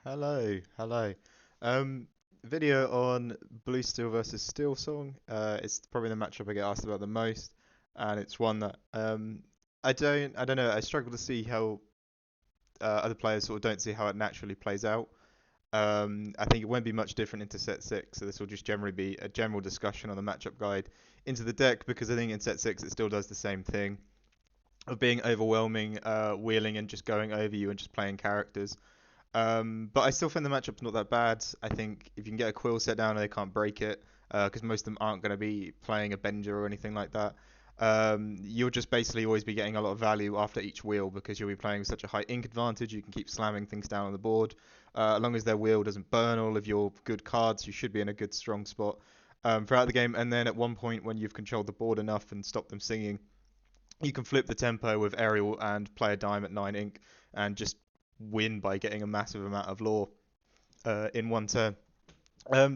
Hello, hello. Um, Video on Blue Steel versus Steelsong. It's probably the matchup I get asked about the most, and it's one that I don't know. I struggle to see how other players sort of don't see how it naturally plays out. I think it won't be much different into set six, so this will just generally be a general discussion on the matchup guide into the deck because I think in set six it still does the same thing of being overwhelming, wheeling and just going over you and just playing characters. But I still think the matchup's not that bad. I think if you can get a Quill set down and they can't break it, because most of them aren't going to be playing a Benger or anything like that, you'll just basically always be getting a lot of value after each wheel because you'll be playing with such a high ink advantage. You can keep slamming things down on the board. As long as their wheel doesn't burn all of your good cards, you should be in a good strong spot throughout the game. And then at one point, when you've controlled the board enough and stopped them singing, you can flip the tempo with Aerial and play a dime at 9 ink and just win by getting a massive amount of lore in one turn.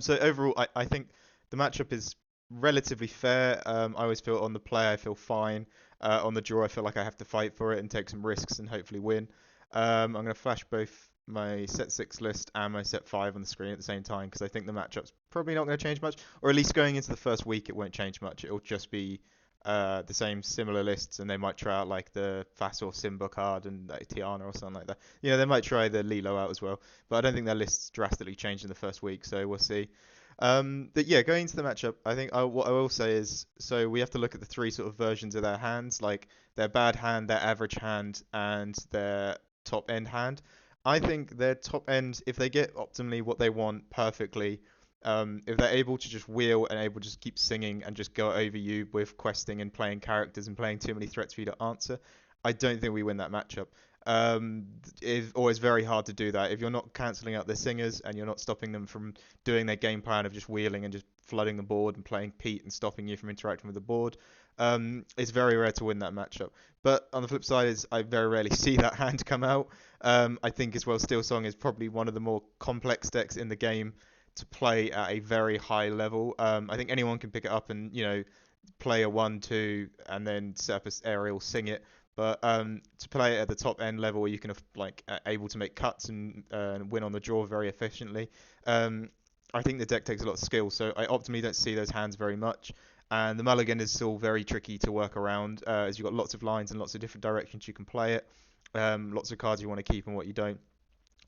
So overall, I think the matchup is relatively fair. I always feel on the play I feel fine. On the draw I feel like I have to fight for it and take some risks and hopefully win. I'm going to flash both my set 6 list and my set 5 on the screen at the same time because I think the matchup's probably not going to change much, or at least going into the first week it won't change much. It'll just be the same similar lists, and they might try out like the Vassal Simba card and like, Tiana or something like that. They might try the Lilo out as well, but I don't think their lists drastically changed in the first week, so we'll see. But yeah, going into the matchup, I think what I will say is, so we have to look at the three sort of versions of their hands, like their bad hand, their average hand, and their top end hand. I think their top end, if they get optimally what they want perfectly, if they're able to just wheel and able to just keep singing and just go over you with questing and playing characters and playing too many threats for you to answer, I don't think we win that matchup. It's always very hard to do that. If you're not cancelling out their singers and you're not stopping them from doing their game plan of just wheeling and just flooding the board and playing Pete and stopping you from interacting with the board, it's very rare to win that matchup. But on the flip side, is I very rarely see that hand come out. I think as well, Steel Song is probably one of the more complex decks in the game to play at a very high level. I think anyone can pick it up and play a 1-2 and then set up a aerial sing it. But to play it at the top end level, where you can like able to make cuts and win on the draw very efficiently. I think the deck takes a lot of skill, so I optimally don't see those hands very much. And the Mulligan is still very tricky to work around, as you've got lots of lines and lots of different directions you can play it. Lots of cards you want to keep and what you don't.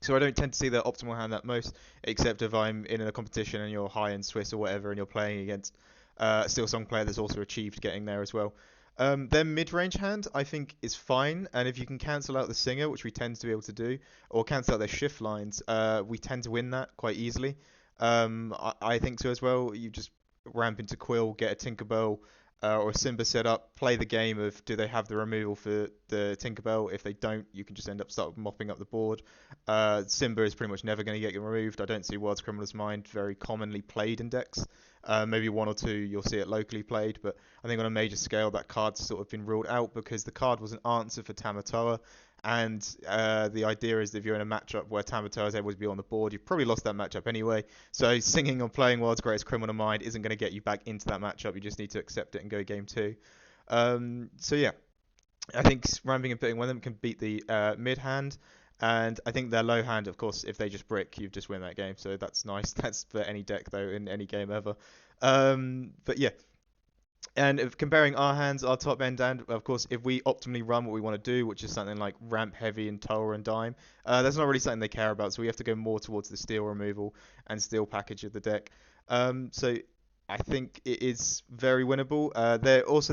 So I don't tend to see the optimal hand that most, except if I'm in a competition and you're high in Swiss or whatever, and you're playing against a Steel Song player that's also achieved getting there as well. Their mid-range hand, I think, is fine, and if you can cancel out the singer, which we tend to be able to do, or cancel out their shift lines, we tend to win that quite easily. I think so as well. You just ramp into Quill, get a Tinkerbell or a Simba set up, play the game of do they have the removal for the Tinkerbell? If they don't, you can just end up start mopping up the board. Simba is pretty much never going to get removed. I don't see World's Criminal's Mind very commonly played in decks. Maybe one or two you'll see it locally played, but I think on a major scale that card's sort of been ruled out because the card was an answer for Tamatoa, and the idea is that if you're in a matchup where Tamatoa is able to be on the board, you've probably lost that matchup anyway. So singing or playing World's Greatest Criminal Mind isn't going to get you back into that matchup. You just need to accept it and go game two. So yeah, I think ramping and putting one of them can beat the mid hand. And I think their low hand, of course, if they just brick, you just win that game. So that's nice. That's for any deck, though, in any game ever. But yeah, and if comparing our hands, our top end, and of course, if we optimally run what we want to do, which is something like ramp heavy and tower and dime, that's not really something they care about. So we have to go more towards the steel removal and steel package of the deck. So I think it is very winnable.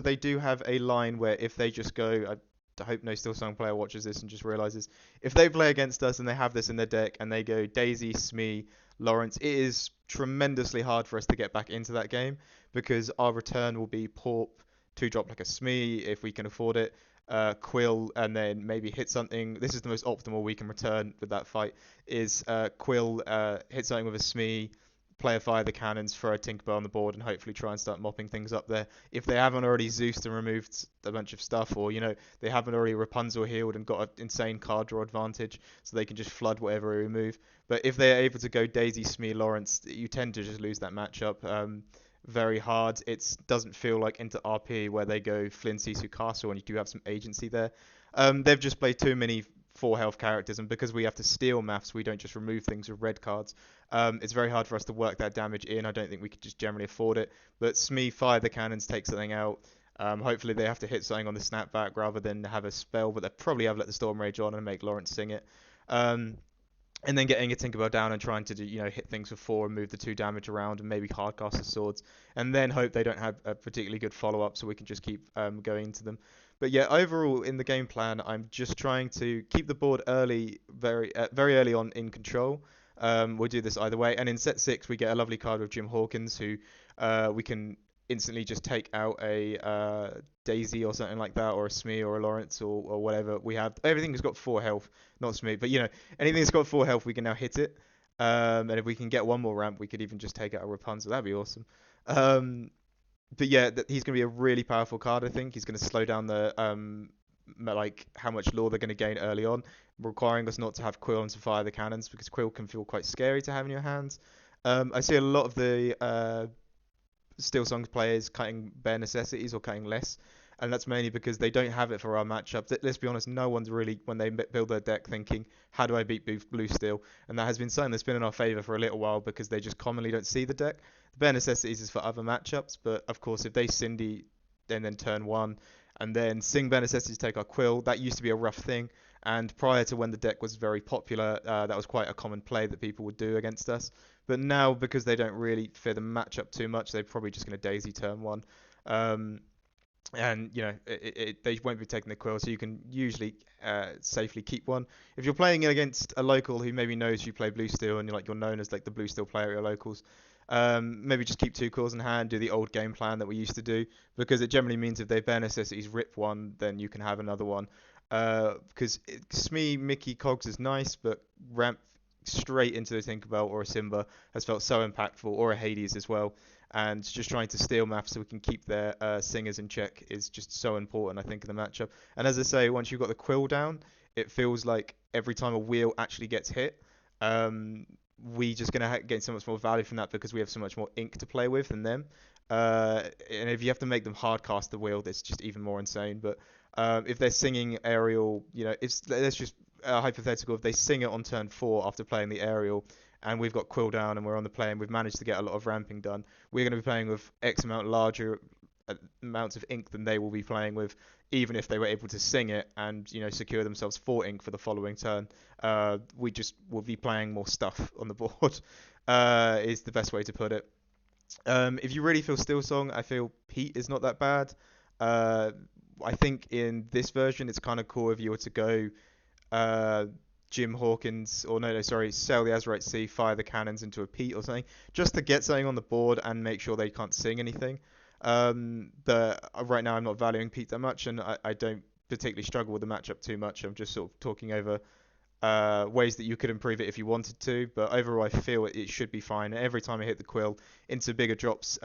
They do have a line where if they just go, I hope no Steel Song player watches this and just realizes if they play against us and they have this in their deck and they go Daisy, Smee, Lawrence, it is tremendously hard for us to get back into that game because our return will be Porp, 2-drop like a Smee if we can afford it, Quill, and then maybe hit something. This is the most optimal we can return with that fight, is Quill, hit something with a Smee, play a fire the cannons, throw a Tinkerbell on the board, and hopefully try and start mopping things up there. If they haven't already Zeused and removed a bunch of stuff, or they haven't already Rapunzel healed and got an insane card draw advantage, so they can just flood whatever we remove. But if they're able to go Daisy, Smee, Lawrence, you tend to just lose that matchup. Very hard. It doesn't feel like into RP where they go Flynn Sisu Castle and you do have some agency there. They've just played too many 4 health characters, and because we have to steal maths, we don't just remove things with red cards. It's very hard for us to work that damage in. I don't think we could just generally afford it. But Smee fire the cannons, take something out. Hopefully they have to hit something on the snapback rather than have a spell, but they probably have let the Storm Rage on and make Lawrence sing it. Um, and then getting a Tinkerbell down and trying to do, hit things for 4 and move the 2 damage around and maybe hardcast the swords, and then hope they don't have a particularly good follow up so we can just keep going into them. But yeah, overall in the game plan, I'm just trying to keep the board early, very early on in control. We'll do this either way, and in set 6 we get a lovely card with Jim Hawkins, who we can instantly just take out a Daisy or something like that, or a Smee or a Lawrence or whatever we have. Everything's got 4 health, not Smee, but anything that's got 4 health, we can now hit it. And if we can get one more ramp, we could even just take out a Rapunzel. That'd be awesome. Um, but yeah, he's going to be a really powerful card. I think he's going to slow down the like how much lore they're going to gain early on, requiring us not to have Quill and to fire the cannons because Quill can feel quite scary to have in your hands. I see a lot of the Steelsong players cutting bare necessities or cutting less, and that's mainly because they don't have it for our matchup. Let's be honest, no one's really, when they build their deck, thinking, how do I beat blue steel? And that has been something that's been in our favour for a little while because they just commonly don't see the deck. The bare necessities is for other matchups, but of course, if they Cindy and then turn 1 and then sing bare necessities, take our Quill, that used to be a rough thing. And prior to when the deck was very popular, that was quite a common play that people would do against us. But now, because they don't really fear the matchup too much, they're probably just going to Daisy turn 1. And they won't be taking the Quill, so you can usually safely keep one. If you're playing against a local who maybe knows you play Blue Steel and you're known as like the Blue Steel player at your locals, maybe just keep 2 Quills in hand, do the old game plan that we used to do, because it generally means if they bare necessities rip one, then you can have another one. Because Smee, Mickey, Cogs is nice, but ramp straight into the Tinkerbell or a Simba has felt so impactful, or a Hades as well. And just trying to steal math so we can keep their singers in check is just so important, I think, in the matchup. And as I say, once you've got the Quill down, it feels like every time a wheel actually gets hit, we just going to gain so much more value from that because we have so much more ink to play with than them. And if you have to make them hard cast the wheel, that's just even more insane. But if they're singing aerial, let's just hypothetical, if they sing it on turn 4 after playing the aerial, and we've got Quill down and we're on the play and we've managed to get a lot of ramping done, we're going to be playing with X amount larger amounts of ink than they will be playing with, even if they were able to sing it and secure themselves 4 ink for the following turn. We just will be playing more stuff on the board. Is the best way to put it. If you really feel Steelsong, I feel Pete is not that bad. I think in this version it's kind of cool if you were to go Jim Hawkins, or no, sorry, sell the Azurite Sea, fire the cannons into a Pete or something, just to get something on the board and make sure they can't sing anything. But right now I'm not valuing Pete that much, and I don't particularly struggle with the matchup too much. I'm just sort of talking over ways that you could improve it if you wanted to, but overall I feel it should be fine. Every time I hit the Quill into bigger drops,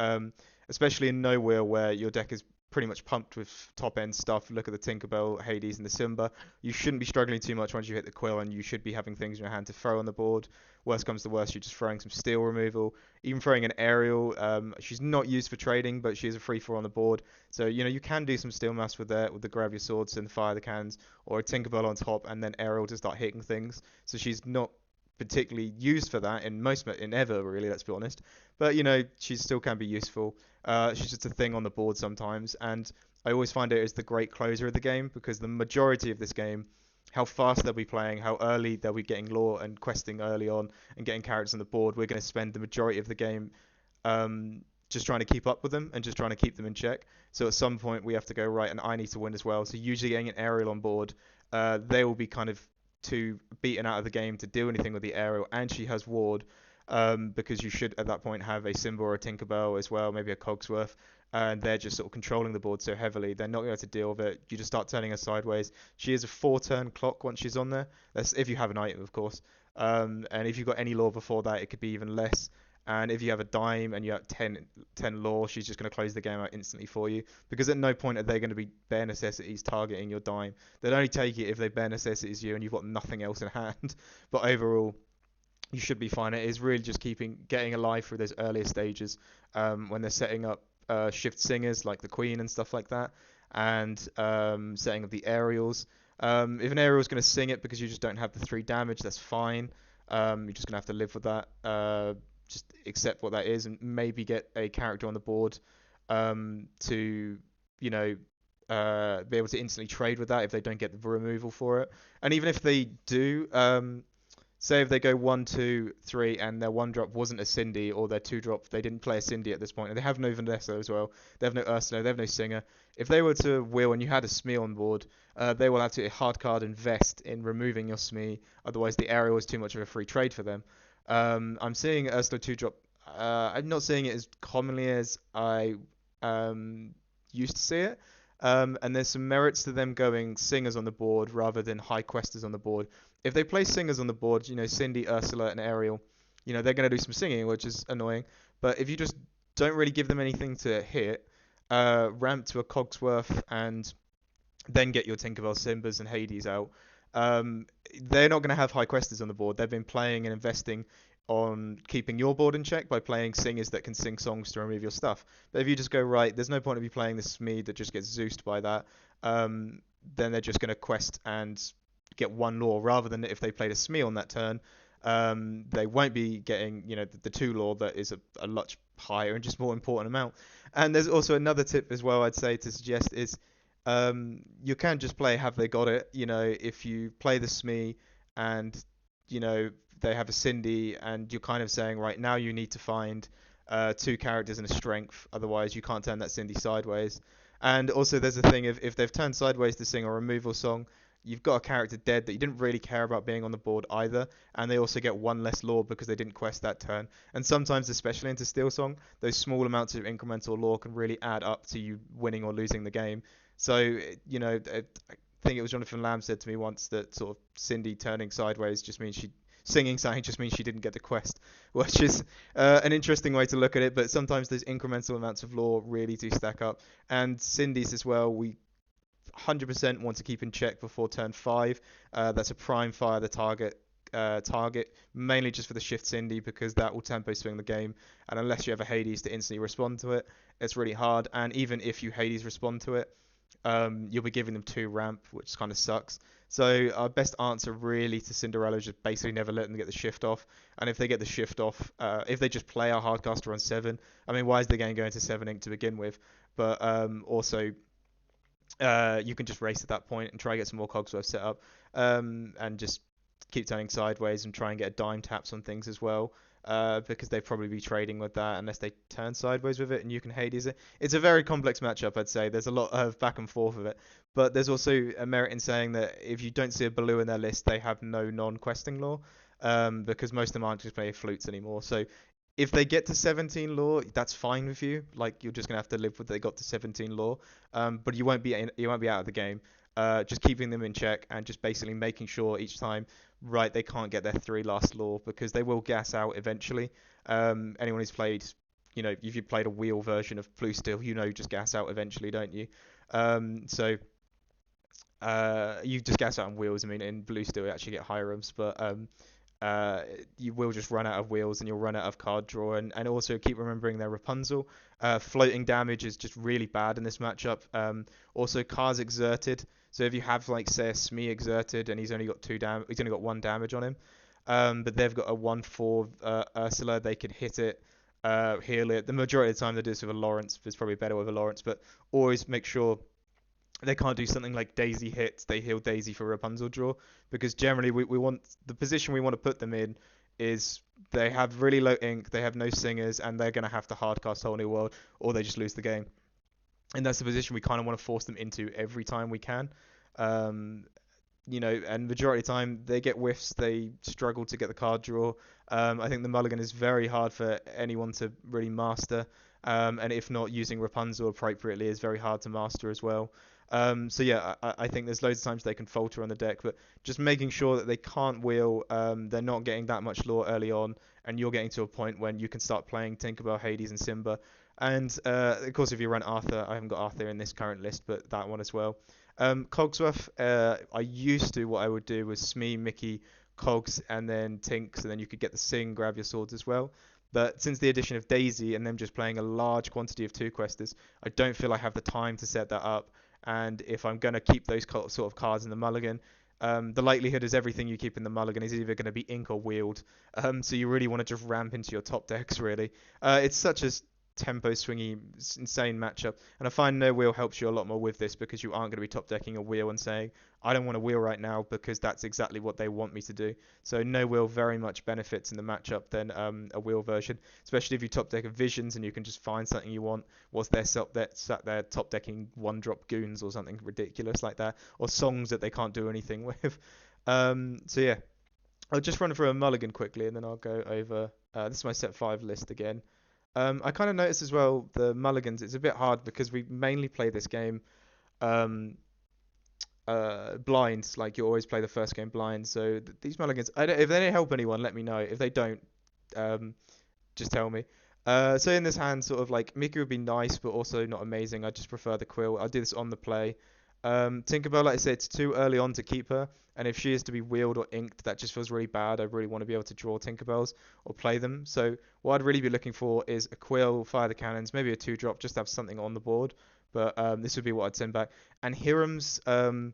especially in no wheel where your deck is pretty much pumped with top end stuff. Look at the Tinkerbell, Hades, and the Simba. You shouldn't be struggling too much once you hit the Quill, and you should be having things in your hand to throw on the board. Worst comes to worst, you're just throwing some steel removal, even throwing an aerial. She's not used for trading, but she is a free 4 on the board. So you can do some steel mass with the grab your swords and fire the cannons, or a Tinkerbell on top and then aerial to start hitting things. So she's not particularly used for that in ever really, let's be honest, but she still can be useful. She's just a thing on the board sometimes, and I always find it as the great closer of the game, because the majority of this game, how fast they'll be playing, how early they'll be getting lore and questing early on and getting characters on the board, we're going to spend the majority of the game just trying to keep up with them and just trying to keep them in check. So at some point we have to go, right, and I need to win as well. So usually getting an aerial on board, they will be kind of too beaten out of the game to do anything with the aerial, and she has ward, because you should at that point have a Simba or a Tinkerbell as well, maybe a Cogsworth, and they're just sort of controlling the board so heavily, they're not going to deal with it. You just start turning her sideways. She is a 4-turn clock once she's on there. That's if you have an item, of course. And if you've got any lore before that, it could be even less. And if you have a dime and you have 10 lore, she's just going to close the game out instantly for you. Because at no point are they going to be bare necessities targeting your dime. They'll only take it if they bare necessities you and you've got nothing else in hand. But overall, you should be fine. It is really just getting alive through those earlier stages, when they're setting up shift singers like the Queen and stuff like that, and setting up the aerials. If an aerial's going to sing it because you just don't have the 3 damage, that's fine. You're just going to have to live with that. Just accept what that is and maybe get a character on the board to, you know, be able to instantly trade with that if they don't get the removal for it. And even if they do, say if they go 1, 2, 3 and their 1 drop wasn't a Cindy or their 2 drop, they didn't play a Cindy at this point, and they have no Vanessa as well. They have no Ursula, they have no Singer. If they were to wheel and you had a Smee on board, they will have to hard card invest in removing your Smee, otherwise the aerial is too much of a free trade for them. I'm seeing Ursula 2 drop. I'm not seeing it as commonly as I used to see it. And there's some merits to them going singers on the board rather than high questers on the board. If they play singers on the board, Cindy, Ursula, and Ariel, they're going to do some singing, which is annoying. But if you just don't really give them anything to hit, ramp to a Cogsworth and then get your Tinkerbell, Simbas, and Hades out, they're not going to have high questers on the board. They've been playing and investing on keeping your board in check by playing singers that can sing songs to remove your stuff. But if you just go, right, there's no point of you playing this Smee that just gets Zeused by that, then they're just going to quest and get 1 lore, rather than if they played a Smee on that turn, they won't be getting, the 2 lore that is a much higher and just more important amount. And there's also another tip as well I'd say to suggest is you can just play Have They Got It. If you play the Smee and, they have a Cindy and you're kind of saying, right, now you need to find 2 characters and a strength, otherwise you can't turn that Cindy sideways. And also there's a thing, if they've turned sideways to sing a removal song, you've got a character dead that you didn't really care about being on the board either, and they also get 1 less lore because they didn't quest that turn. And sometimes, especially into Steelsong, those small amounts of incremental lore can really add up to you winning or losing the game. So, I think it was Jonathan Lamb said to me once that sort of Cindy turning sideways just means singing something just means she didn't get the quest, which is an interesting way to look at it. But sometimes those incremental amounts of lore really do stack up. And Cindy's as well, we 100% want to keep in check before turn 5. That's a prime fire the target, mainly just for the shift Cindy, because that will tempo swing the game. And unless you have a Hades to instantly respond to it, it's really hard. And even if you Hades respond to it, you'll be giving them 2 ramp, which kind of sucks. So our best answer really to Cinderella is just basically never let them get the shift off. And if they get the shift off, if they just play our hardcaster on 7, I mean, why is the game going to 7 ink to begin with? But also, you can just race at that point and try and get some more Cogsworth set up, and just keep turning sideways and try and get a dime taps on things as well. Because they'd probably be trading with that unless they turn sideways with it and you can Hades it. It's a very complex matchup, I'd say. There's a lot of back and forth of it. But there's also a merit in saying that if you don't see a Baloo in their list, they have no non-questing lore, because most of them aren't just playing flutes anymore. So if they get to 17 lore, that's fine with you. Like, you're just going to have to live with they got to 17 lore. But you won't be out of the game. Just keeping them in check and just basically making sure each time, right, they can't get their 3 last lore, because they will gas out eventually. Anyone who's played, if you played a wheel version of Blue Steel, you just gas out eventually, don't you? So you just gas out on wheels. I mean, in Blue Steel, you actually get higher rooms, but you will just run out of wheels and you'll run out of card draw. And also keep remembering their Rapunzel. Floating damage is just really bad in this matchup. Also, cards exerted. So if you have, like, say, a Smee exerted and he's only got 1 damage on him, but they've got a 1/4 Ursula, they could hit it, heal it. The majority of the time they do this with a Lawrence. It's probably better with a Lawrence, but always make sure they can't do something like Daisy hits, they heal Daisy for Rapunzel draw, because generally we want the position we want to put them in is they have really low ink, they have no singers, and they're going to have to hardcast Whole New World, or they just lose the game. And that's the position we kind of want to force them into every time we can. And majority of the time they get whiffs, they struggle to get the card draw. I think the Mulligan is very hard for anyone to really master. And if not, using Rapunzel appropriately is very hard to master as well. So yeah, I think there's loads of times they can falter on the deck, but just making sure that they can't wheel, they're not getting that much lore early on, and you're getting to a point when you can start playing Tinkerbell, Hades, and Simba. And of course, if you run Arthur, I haven't got Arthur in this current list, but that one as well. Cogsworth, what I would do was Smee, Mickey, Cogs, and then Tinks, and then you could get the Sing, grab your swords as well. But since the addition of Daisy and them just playing a large quantity of 2 questers, I don't feel I have the time to set that up. and if I'm gonna keep those sort of cards in the mulligan, the likelihood is everything you keep in the mulligan is either going to be ink or wheeled. So you really want to just ramp into your top decks, really. It's such a tempo swingy, insane matchup, and I find no wheel helps you a lot more with this because you aren't going to be top decking a wheel and saying, I don't want a wheel right now because that's exactly what they want me to do. So no wheel very much benefits in the matchup than a wheel version, especially if you top deck a visions and you can just find something you want. Was there sat there top decking one drop goons or something ridiculous like that, or songs that they can't do anything with. So yeah, I'll just run through a mulligan quickly and then I'll go over. This is my set 5 list again. I kind of noticed as well the mulligans. It's a bit hard because we mainly play this game um, blind. Like you always play the first game blind. So these mulligans, if they don't help anyone, let me know. If they don't, um, just tell me. So in this hand, sort of like Mickey would be nice, but also not amazing. I just prefer the Quill. I'll do this on the play. Tinkerbell, like I said, it's too early on to keep her, and if she is to be wheeled or inked, that just feels really bad. I really want to be able to draw Tinkerbells or play them. So what I'd really be looking for is a Quill, fire the cannons, maybe a 2-drop, just to have something on the board. But this would be what I'd send back. And Hiram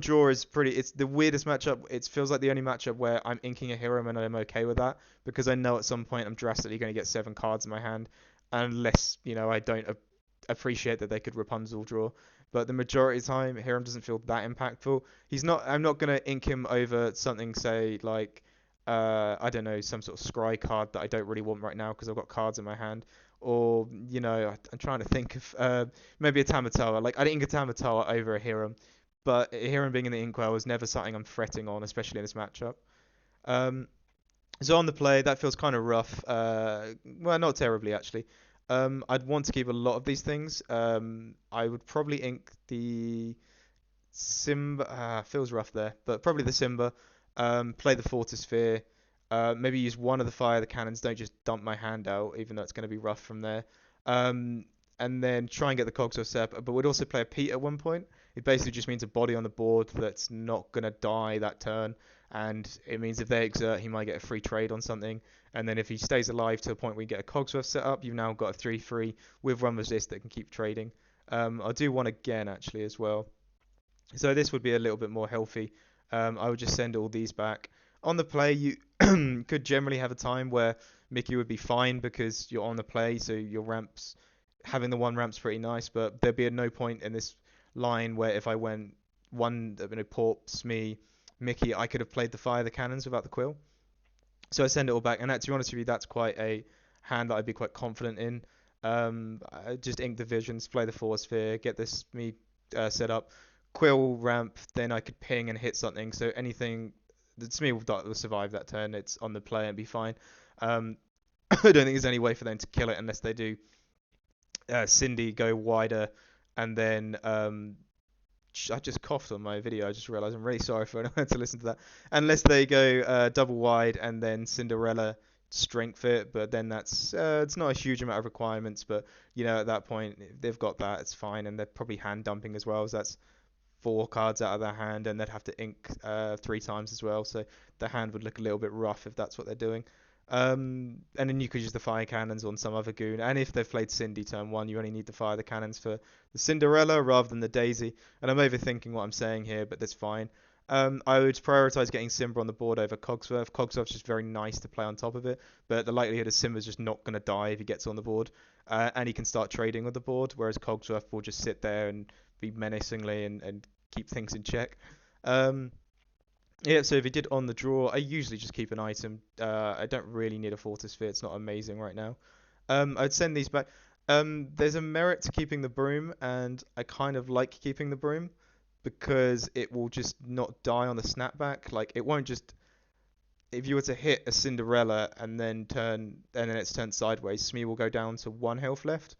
draw is pretty. It's the weirdest matchup. It feels like the only matchup where I'm inking a Hiram and I'm okay with that because I know at some point I'm drastically going to get 7 cards in my hand, unless I don't appreciate that they could Rapunzel draw. But the majority of the time, Hiram doesn't feel that impactful. He's not. I'm not going to ink him over something, say like I don't know, some sort of scry card that I don't really want right now because I've got cards in my hand. Or I'm trying to think of maybe a Tamatoa. Like I didn't ink a Tamatoa over a Hiram, but Hiram being in the Inkwell was never something I'm fretting on, especially in this matchup. Um, so on the play, that feels kind of rough. Well, not terribly actually. I'd want to keep a lot of these things. I would probably ink the Simba. Feels rough there, but probably the Simba. Play the Fortisphere. Maybe use one of the fire the cannons. Don't just dump my hand out, even though it's going to be rough from there. Um, and then try and get the Cogswell set up. But we'd also play a Pete at one point. It basically just means a body on the board that's not going to die that turn. And it means if they exert, he might get a free trade on something. And then if he stays alive to a point where you get a Cogsworth set up, you've now got a 3/3 with run resist that can keep trading. I'll do one again actually as well. So this would be a little bit more healthy. I would just send all these back. On the play, you could generally have a time where Mickey would be fine because you're on the play, so your ramps, having the one ramp's pretty nice, but there'd be no point in this line where if I went one, Port, Smee, Mickey, I could have played the fire, the cannons without the quill. So I send it all back, and that, to be honest with you, that's quite a hand that I'd be quite confident in. I just ink the visions, play the force sphere, get this me set up, quill ramp, then I could ping and hit something. So anything, the Smee will survive that turn. It's on the play and be fine. I don't think there's any way for them to kill it unless they do Cindy go wider, and then I just coughed on my video. I just realised I'm really sorry for anyone to listen to that. Unless they go double wide and then Cinderella strength it, but then that's it's not a huge amount of requirements. But at that point, if they've got that, it's fine, and they're probably hand dumping as well. So that's 4 cards out of their hand, and they'd have to ink 3 times as well. So the hand would look a little bit rough if that's what they're doing. And then you could use the fire cannons on some other goon. And if they've played Cindy turn 1, you only need to fire the cannons for the Cinderella rather than the Daisy. And I'm overthinking what I'm saying here, but that's fine. I would prioritize getting Simba on the board over Cogsworth. Cogsworth's just very nice to play on top of it, but the likelihood is Simba's just not going to die if he gets on the board. And he can start trading with the board, whereas Cogsworth will just sit there and be menacingly and keep things in check. Yeah, so if he did on the draw, I usually just keep an item. I don't really need a Fortisphere. It's not amazing right now. I'd send these back. There's a merit to keeping the broom, and I kind of like keeping the broom because it will just not die on the snapback. Like it won't just. If you were to hit a Cinderella and then it's turned sideways, Smee will go down to 1 health left,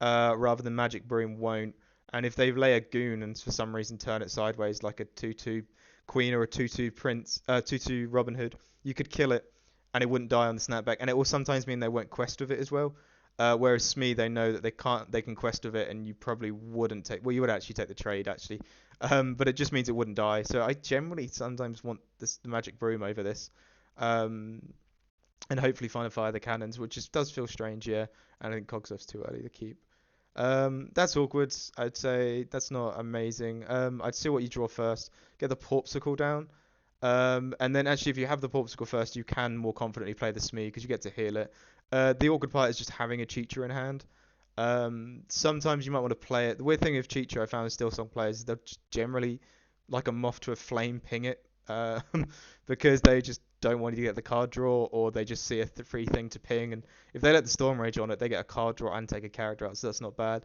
rather than Magic Broom won't. And if they lay a goon and for some reason turn it sideways, like a 2/2 Queen or a 2/2 Prince, 2/2 Robin Hood, you could kill it and it wouldn't die on the snapback. And it will sometimes mean they won't quest with it as well. Whereas Smee, they know that they can quest with it, and you probably wouldn't take. Well, you would actually take the trade actually, but it just means it wouldn't die. So I generally sometimes want the Magic Broom over this, um, and hopefully find a fire the cannons, which does feel strange, yeah. And I think Cogsworth's too early to keep. That's awkward. I'd say that's not amazing. I'd see what you draw first. Get the Porpsicle down. And then actually, if you have the Porpsicle first, you can more confidently play the Smee because you get to heal it. The awkward part is just having a Cheater in hand. Sometimes you might want to play it. The weird thing with Cheater I found with Steelsong players is they'll just generally, like a moth to a flame, ping it. Because they just don't want you to get the card draw, or they just see a free thing to ping. And if they let the Storm Rage on it, they get a card draw and take a character out, so that's not bad.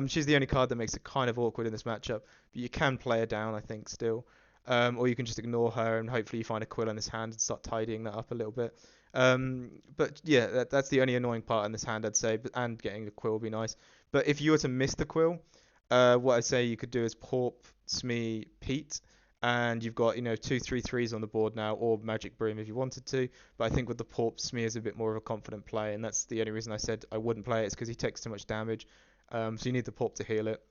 She's the only card that makes it kind of awkward in this matchup, but you can play her down, I think, still. Or you can just ignore her and hopefully you find a Quill in his hand and start tidying that up a little bit. But yeah, that's the only annoying part in this hand, I'd say. And getting a Quill would be nice. But if you were to miss the Quill, what I'd say you could do is Porp, Smee, Pete, and you've got, 2 3 3s on the board now, or Magic Broom if you wanted to. But I think with the Porp, Smee is a bit more of a confident play, and that's the only reason I said I wouldn't play it, is because he takes too much damage. So you need the Porp to heal it.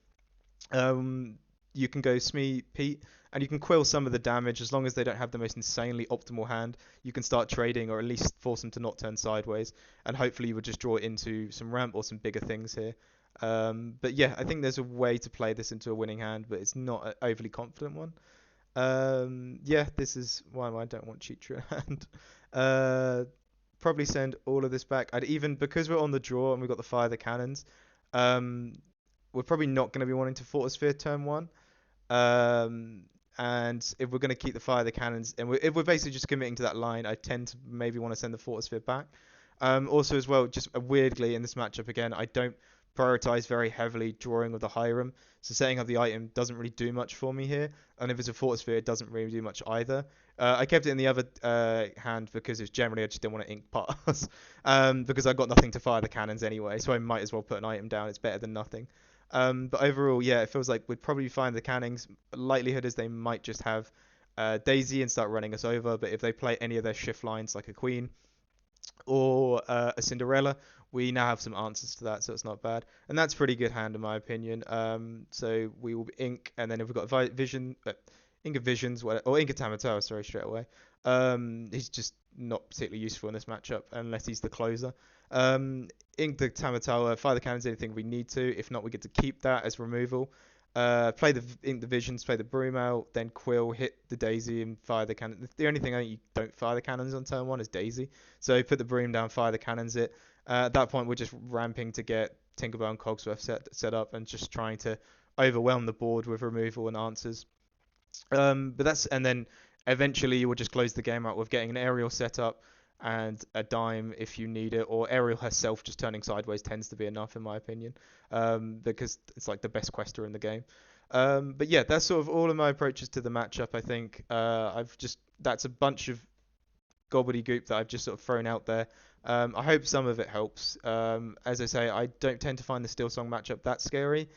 Um, you can go Smee, Pete, and you can quill some of the damage as long as they don't have the most insanely optimal hand. You can start trading, or at least force them to not turn sideways, and hopefully you would just draw it into some ramp or some bigger things here. But yeah, I think there's a way to play this into a winning hand, but it's not an overly confident one. Yeah, this is why I don't want Cheater in hand. Uh, Probably send all of this back. I'd even, because we're on the draw and we've got the fire the cannons, um, we're probably not going to be wanting to Fortisphere turn one. Um, and if we're going to keep the fire the cannons, and if we're basically just committing to that line, I tend to maybe want to send the Fortisphere back. Also as well, just weirdly in this matchup again, I don't prioritize very heavily drawing with the Hiram. So setting up the item doesn't really do much for me here. And if it's a Fortisphere, it doesn't really do much either. I kept it in the other hand because it's generally I just didn't want to ink pass. Because I got nothing to fire the cannons anyway, so I might as well put an item down. It's better than nothing. But overall, yeah, it feels like we'd probably find the cannings. Likelihood is they might just have Daisy and start running us over. But if they play any of their shift lines like a Queen or a Cinderella, we now have some answers to that, so it's not bad. And that's pretty good hand in my opinion. So we will ink, and then if we've got Vision, Ink of Visions, or Ink of Tamatoa, sorry, straight away. He's just not particularly useful in this matchup unless he's the closer. Ink the Tamatoa, fire the cannons, anything we need to. If not, we get to keep that as removal. Play the Ink the Visions, play the Broom out, then Quill, hit the Daisy, and fire the cannon. The only thing I think you don't fire the cannons on turn one is Daisy. So put the Broom down, fire the cannons. At that point, we're just ramping to get Tinkerbell and Cogsworth set up and just trying to overwhelm the board with removal and answers. And then eventually you will just close the game out with getting an aerial set up and a dime if you need it, or Ariel herself just turning sideways tends to be enough in my opinion, because it's like the best quester in the game. But yeah, that's sort of all of my approaches to the matchup. I think that's a bunch of gobbledygook that I've just sort of thrown out there. I hope some of it helps. As I say, I don't tend to find the Steelsong matchup that scary.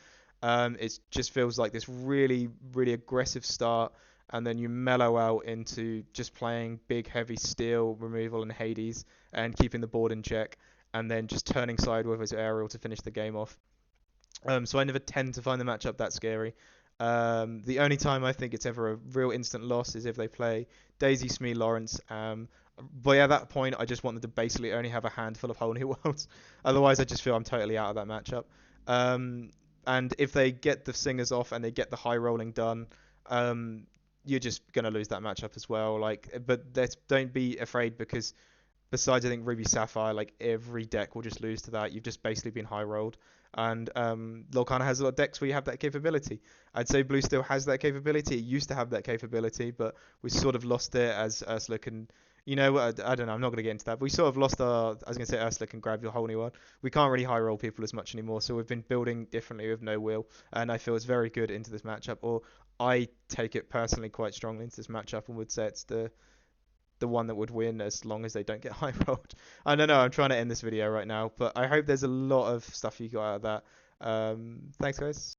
It just feels like this really, really aggressive start, and then you mellow out into just playing big, heavy steel removal and Hades, and keeping the board in check, and then just turning sideways with aerial to finish the game off. So I never tend to find the matchup that scary. The only time I think it's ever a real instant loss is if they play Daisy, Smee, Lawrence. But at that point, I just want them to basically only have a handful of Whole New Worlds. Otherwise, I just feel I'm totally out of that matchup. Um, and if they get the singers off and they get the high rolling done, you're just gonna lose that matchup as well. But don't be afraid, because besides I think Ruby Sapphire, like every deck will just lose to that. You've just basically been high rolled. And Lorcana has a lot of decks where you have that capability. I'd say Blue still has that capability. It used to have that capability, but we sort of lost it as Ursula can. I don't know. I'm not going to get into that. But we sort of lost our. I was going to say Ursula can grab your whole new one. We can't really high roll people as much anymore. So we've been building differently with no will, and I feel it's very good into this matchup. Or I take it personally quite strongly into this matchup and would say it's the one that would win as long as they don't get high rolled. I don't know. I'm trying to end this video right now, but I hope there's a lot of stuff you got out of that. Thanks, guys.